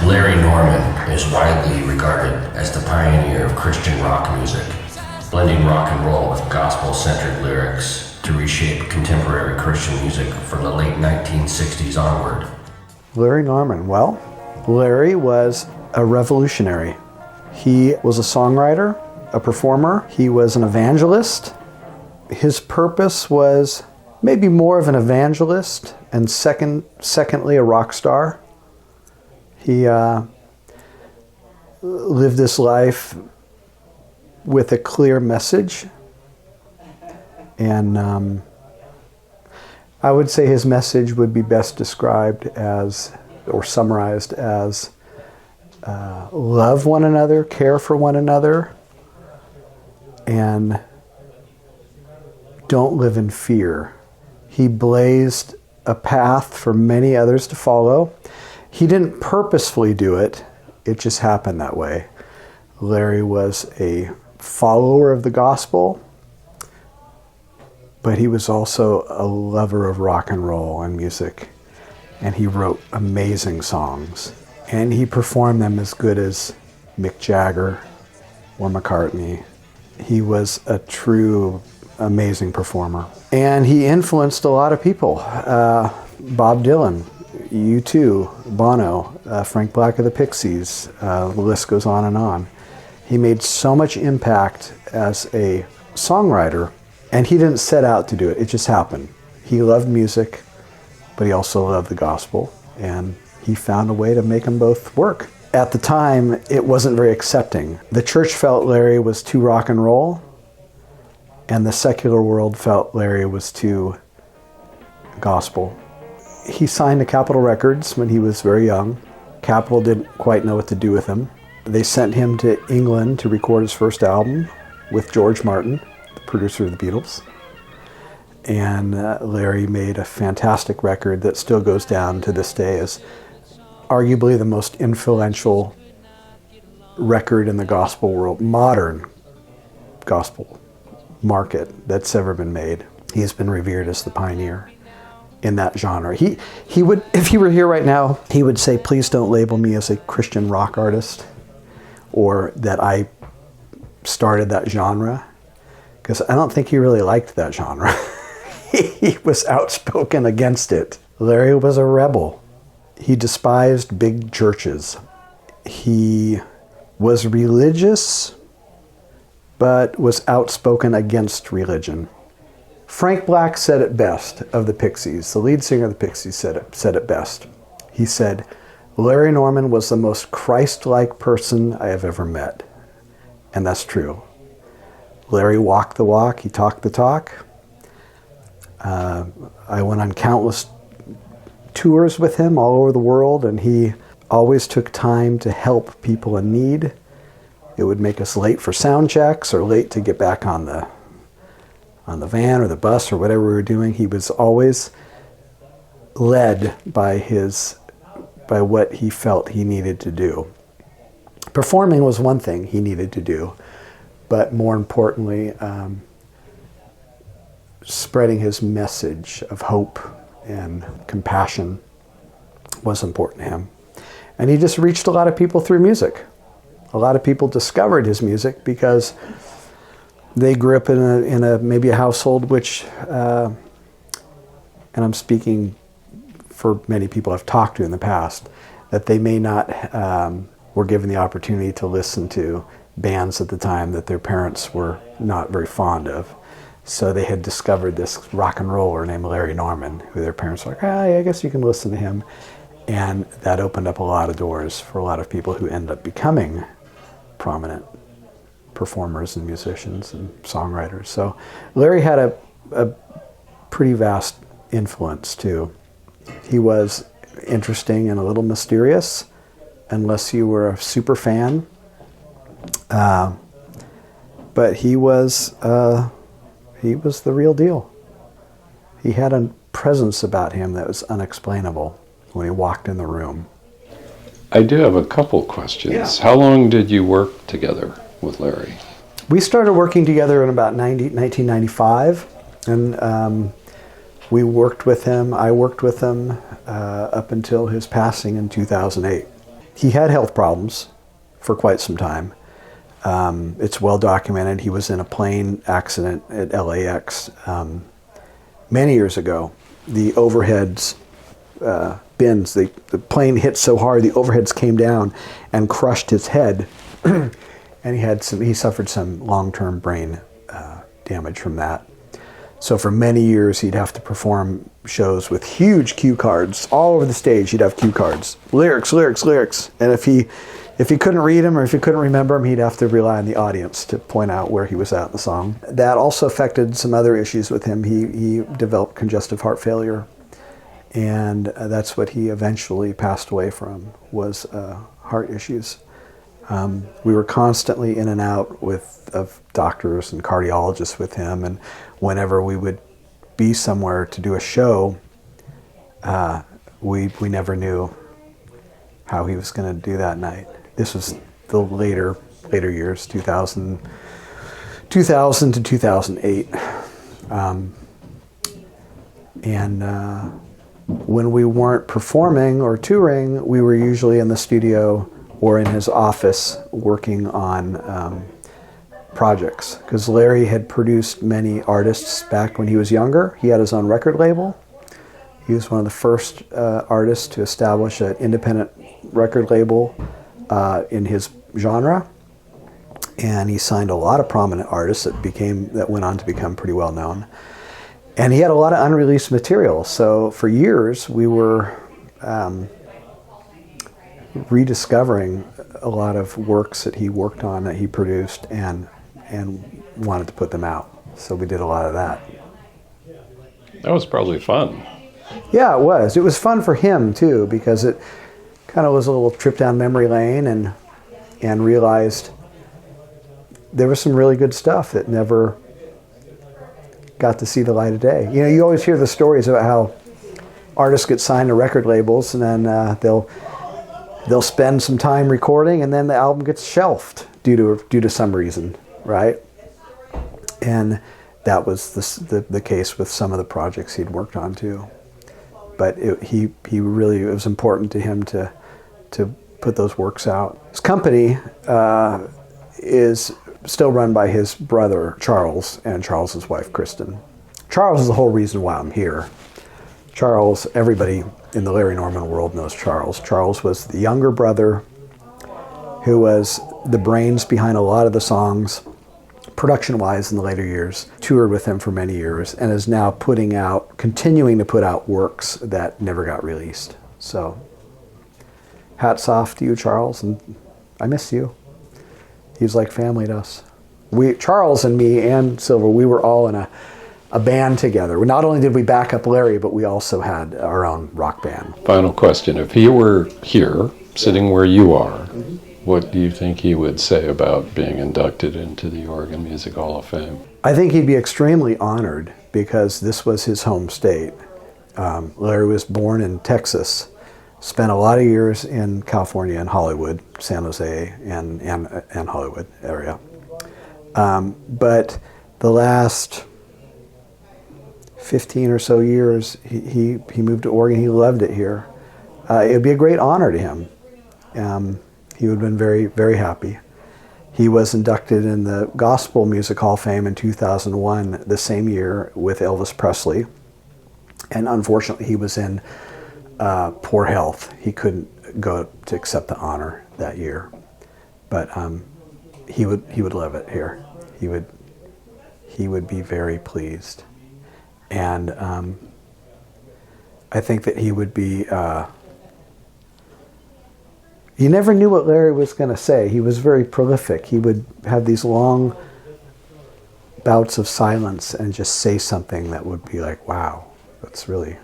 Larry Norman is widely regarded as the pioneer of Christian rock music, blending rock and roll with gospel-centered lyrics to reshape contemporary Christian music from the late 1960s onward. Larry Norman, well, Larry was a revolutionary. He was a songwriter, a performer. He was an evangelist. His purpose was maybe more of an evangelist and secondly a rock star. He lived this life with a clear message, and I would say his message would be best described as, or summarized as, love one another, care for one another, and don't live in fear. He blazed a path for many others to follow. He didn't purposefully do it, it just happened that way. Larry was a follower of the gospel, but he was also a lover of rock and roll and music, and he wrote amazing songs, and he performed them as good as Mick Jagger or McCartney. He was a true amazing performer, and he influenced a lot of people. Bob Dylan, U2, Bono, Frank Black of the Pixies, the list goes on and on. He made so much impact as a songwriter, and he didn't set out to do it, it just happened. He loved music, but he also loved the gospel, and he found a way to make them both work. At the time, it wasn't very accepting. The church felt Larry was too rock and roll, and the secular world felt Larry was too gospel. He signed to Capitol Records when he was very young. Capitol didn't quite know what to do with him. They sent him to England to record his first album with George Martin, the producer of the Beatles. And Larry made a fantastic record that still goes down to this day as arguably the most influential record in the gospel world, modern gospel market that's ever been made. He has been revered as the pioneer in that genre. He would, if he were here right now, he would say, please don't label me as a Christian rock artist or that I started that genre, because I don't think he really liked that genre. He was outspoken against it. Larry was a rebel. He despised big churches. He was religious, but was outspoken against religion. Frank Black said it best of the Pixies. The lead singer of the Pixies said it best. He said, Larry Norman was the most Christ-like person I have ever met. And that's true. Larry walked the walk, he talked the talk. I went on countless tours with him all over the world, and he always took time to help people in need. It would make us late for sound checks or late to get back on the van or the bus or whatever we were doing. He was always led by what he felt he needed to do. Performing was one thing he needed to do, but more importantly, spreading his message of hope and compassion was important to him. And he just reached a lot of people through music. A lot of people discovered his music because they grew up in a maybe a household which, and I'm speaking for many people I've talked to in the past, that they may not were given the opportunity to listen to bands at the time that their parents were not very fond of. So they had discovered this rock and roller named Larry Norman, who their parents were like, I guess you can listen to him. And that opened up a lot of doors for a lot of people who ended up becoming prominent performers and musicians and songwriters. So Larry had a pretty vast influence too. He was interesting and a little mysterious, unless you were a super fan. But he was the real deal. He had a presence about him that was unexplainable when he walked in the room. I do have a couple questions. Yeah. How long did you work together with Larry? We started working together in about 1995, and we worked with him. I worked with him up until his passing in 2008. he had health problems for quite some time. It's well documented. He was in a plane accident at LAX many years ago. The overheads bins, the plane hit so hard the overheads came down and crushed his head, and he suffered some long-term brain damage from that. So for many years he'd have to perform shows with huge cue cards all over the stage. He'd have cue cards, lyrics, and if he couldn't read them or if he couldn't remember them, he'd have to rely on the audience to point out where he was at in the song. That also affected some other issues with him. He developed congestive heart failure, and that's what he eventually passed away from, was heart issues. We were constantly in and out of doctors and cardiologists with him, and whenever we would be somewhere to do a show, we never knew how he was going to do that night. This was the later years, 2000 to 2008. When we weren't performing or touring, we were usually in the studio or in his office working on projects. Because Larry had produced many artists back when he was younger. He had his own record label. He was one of the first artists to establish an independent record label in his genre, and he signed a lot of prominent artists that went on to become pretty well known. And he had a lot of unreleased material. So for years we were rediscovering a lot of works that he worked on, that he produced, and wanted to put them out. So we did a lot of that. That was probably fun. Yeah, it was. It was fun for him too, because it kind of was a little trip down memory lane, and realized there was some really good stuff that never got to see the light of day. You know, you always hear the stories about how artists get signed to record labels, and then they'll spend some time recording, and then the album gets shelved due to some reason, right? And that was the case with some of the projects he'd worked on too. But it was important to him to put those works out. His company is still run by his brother Charles and Charles's wife Kristen. Charles is the whole reason why I'm here. Charles, everybody in the Larry Norman world knows Charles. Charles was the younger brother who was the brains behind a lot of the songs, production-wise in the later years, toured with him for many years, and is now continuing to put out works that never got released. So, hats off to you, Charles, and I miss you. He was like family to us. Charles and me and Silver, we were all in a band together. Not only did we back up Larry, but we also had our own rock band. Final question. If he were here, sitting where you are, what do you think he would say about being inducted into the Oregon Music Hall of Fame? I think he'd be extremely honored, because this was his home state. Larry was born in Texas, spent a lot of years in California and Hollywood, San Jose and Hollywood area. But the last 15 or so years, he moved to Oregon. He loved it here. It would be a great honor to him. He would have been very, very happy. He was inducted in the Gospel Music Hall of Fame in 2001, the same year with Elvis Presley. And unfortunately, he was in poor health. He couldn't go to accept the honor that year. But he would love it here. He would be very pleased. And I think that he would be... You never knew what Larry was going to say. He was very prolific. He would have these long bouts of silence and just say something that would be like, wow, that's really,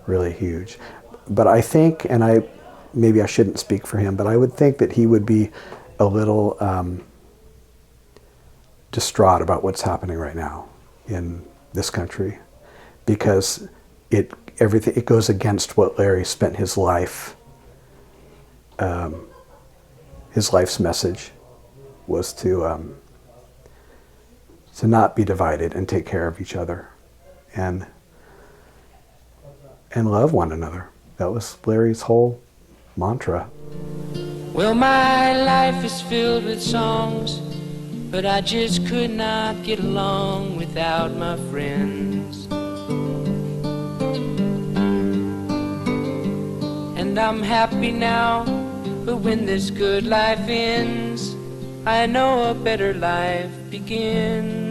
really huge. But I think, and maybe I shouldn't speak for him, but I would think that he would be a little distraught about what's happening right now in this country, because it goes against what Larry spent his life. His life's message was to not be divided and take care of each other, and love one another. That was Larry's whole mantra. Well, my life is filled with songs, but I just could not get along without my friends. And I'm happy now, but when this good life ends, I know a better life begins.